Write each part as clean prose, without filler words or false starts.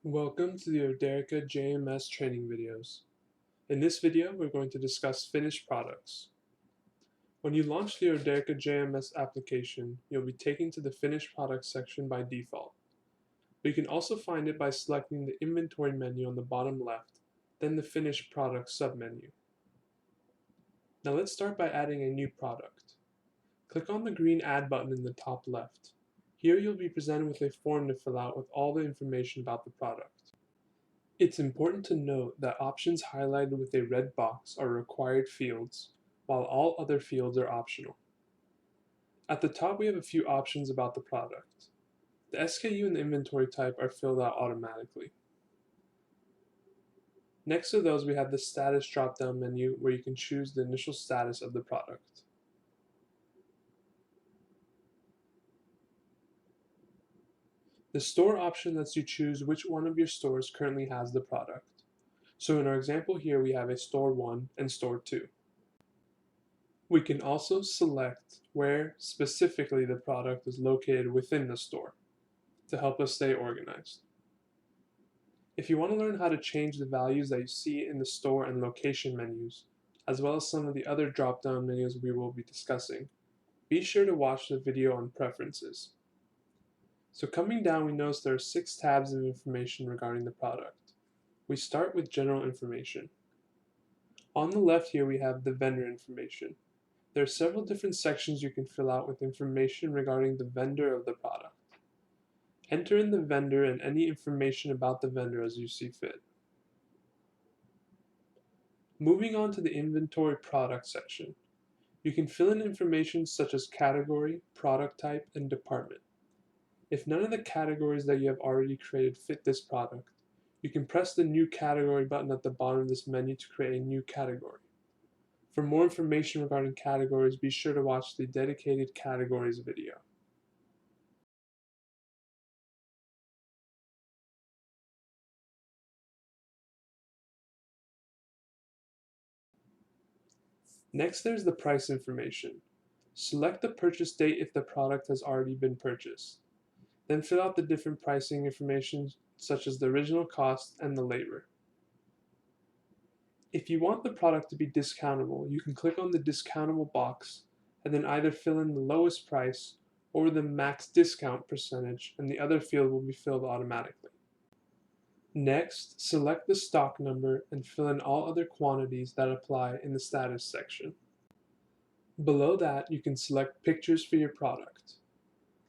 Welcome to the Orderica JMS training videos. In this video, we're going to discuss finished products. When you launch the Orderica JMS application, you'll be taken to the finished products section by default. But you can also find it by selecting the inventory menu on the bottom left, then the finished products submenu. Now let's start by adding a new product. Click on the green add button in the top left. Here you'll be presented with a form to fill out with all the information about the product. It's important to note that options highlighted with a red box are required fields, while all other fields are optional. At the top we have a few options about the product. The SKU and the inventory type are filled out automatically. Next to those we have the status drop-down menu where you can choose the initial status of the product. The store option lets you choose which one of your stores currently has the product. So in our example here we have a store 1 and store 2. We can also select where specifically the product is located within the store to help us stay organized. If you want to learn how to change the values that you see in the store and location menus, as well as some of the other drop-down menus we will be discussing, be sure to watch the video on preferences. So coming down, we notice there are 6 tabs of information regarding the product. We start with general information. On the left here we have the vendor information. There are several different sections you can fill out with information regarding the vendor of the product. Enter in the vendor and any information about the vendor as you see fit. Moving on to the inventory product section. You can fill in information such as category, product type, and department. If none of the categories that you have already created fit this product, you can press the New Category button at the bottom of this menu to create a new category. For more information regarding categories, be sure to watch the dedicated categories video. Next, there's the price information. Select the purchase date if the product has already been purchased. Then fill out the different pricing information such as the original cost and the labor. If you want the product to be discountable, you can click on the discountable box and then either fill in the lowest price or the max discount percentage, and the other field will be filled automatically. Next, select the stock number and fill in all other quantities that apply in the status section. Below that, you can select pictures for your product.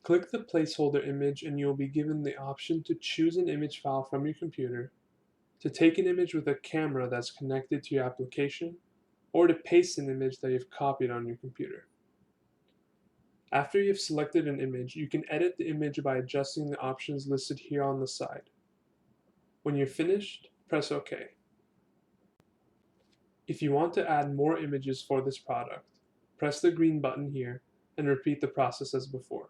Click the placeholder image and you will be given the option to choose an image file from your computer, to take an image with a camera that's connected to your application, or to paste an image that you've copied on your computer. After you've selected an image, you can edit the image by adjusting the options listed here on the side. When you're finished, press OK. If you want to add more images for this product, press the green button here and repeat the process as before.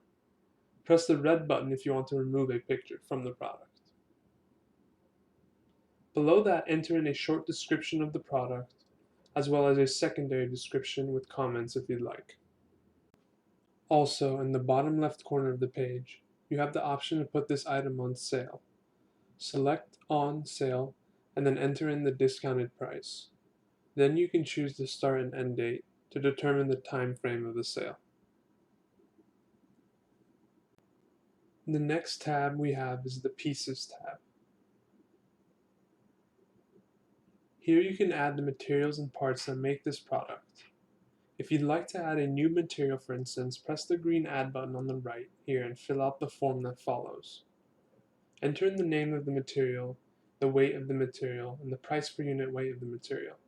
Press the red button if you want to remove a picture from the product. Below that, enter in a short description of the product, as well as a secondary description with comments if you'd like. Also, in the bottom left corner of the page, you have the option to put this item on sale. Select On Sale, and then enter in the discounted price. Then you can choose the start and end date to determine the time frame of the sale. The next tab we have is the Pieces tab. Here you can add the materials and parts that make this product. If you'd like to add a new material, for instance, press the green Add button on the right here and fill out the form that follows. Enter in the name of the material, the weight of the material, and the price per unit weight of the material.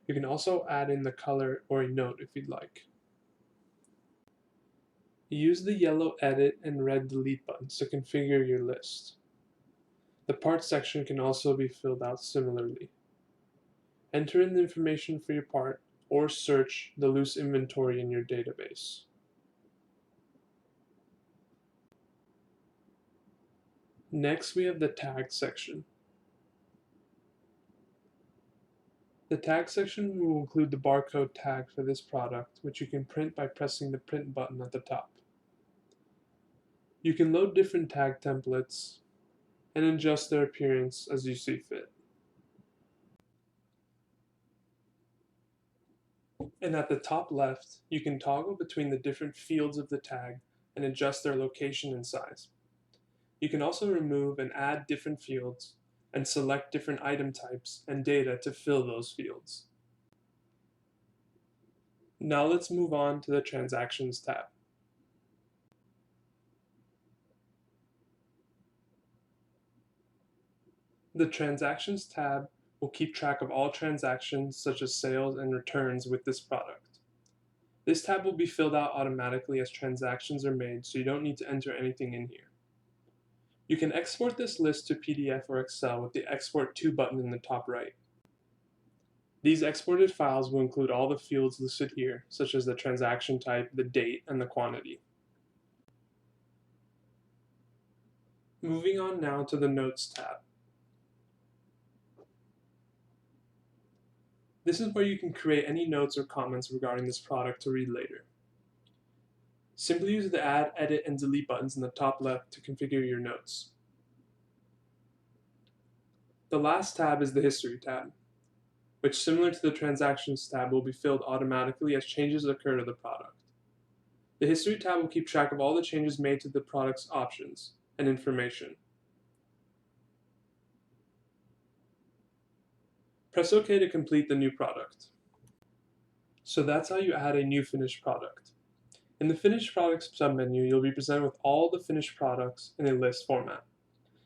You can also add in the color or a note if you'd like. Use the yellow Edit and red Delete buttons to configure your list. The parts section can also be filled out similarly. Enter in the information for your part or search the loose inventory in your database. Next, we have the Tag section. The tag section will include the barcode tag for this product, which you can print by pressing the print button at the top. You can load different tag templates, and adjust their appearance as you see fit. And at the top left, you can toggle between the different fields of the tag and adjust their location and size. You can also remove and add different fields and select different item types and data to fill those fields. Now let's move on to the Transactions tab. The Transactions tab will keep track of all transactions such as sales and returns with this product. This tab will be filled out automatically as transactions are made, so you don't need to enter anything in here. You can export this list to PDF or Excel with the Export To button in the top right. These exported files will include all the fields listed here, such as the transaction type, the date, and the quantity. Moving on now to the Notes tab. This is where you can create any notes or comments regarding this product to read later. Simply use the Add, Edit, and Delete buttons in the top left to configure your notes. The last tab is the History tab, which, similar to the Transactions tab, will be filled automatically as changes occur to the product. The History tab will keep track of all the changes made to the product's options and information. Press OK to complete the new product. So that's how you add a new finished product. In the Finished Products submenu, you'll be presented with all the finished products in a list format.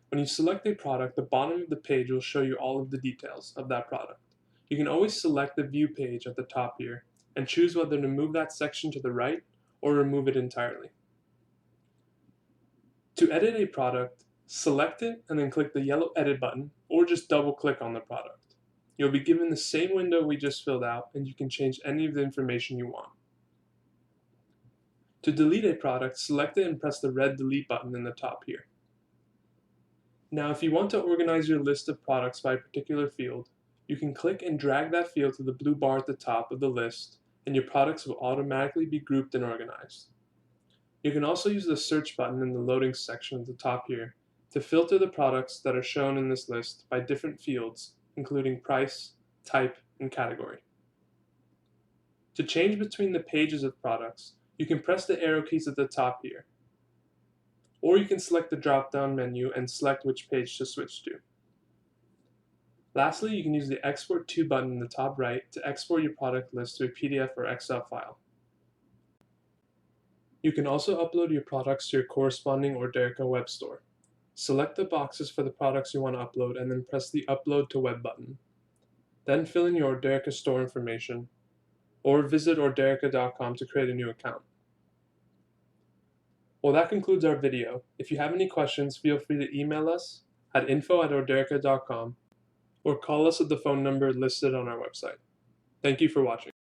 When you select a product, the bottom of the page will show you all of the details of that product. You can always select the View page at the top here and choose whether to move that section to the right or remove it entirely. To edit a product, select it and then click the yellow Edit button, or just double-click on the product. You'll be given the same window we just filled out, and you can change any of the information you want. To delete a product, select it and press the red Delete button in the top here. Now, if you want to organize your list of products by a particular field, you can click and drag that field to the blue bar at the top of the list, and your products will automatically be grouped and organized. You can also use the Search button in the Loading section at the top here to filter the products that are shown in this list by different fields, including price, type, and category. To change between the pages of products, you can press the arrow keys at the top here, or you can select the drop-down menu and select which page to switch to. Lastly, you can use the Export To button in the top right to export your product list to a PDF or Excel file. You can also upload your products to your corresponding Orderica web store. Select the boxes for the products you want to upload and then press the Upload to Web button. Then fill in your Orderica store information, or visit Orderica.com to create a new account. Well, that concludes our video. If you have any questions, feel free to email us at info@orderica.com or call us at the phone number listed on our website. Thank you for watching.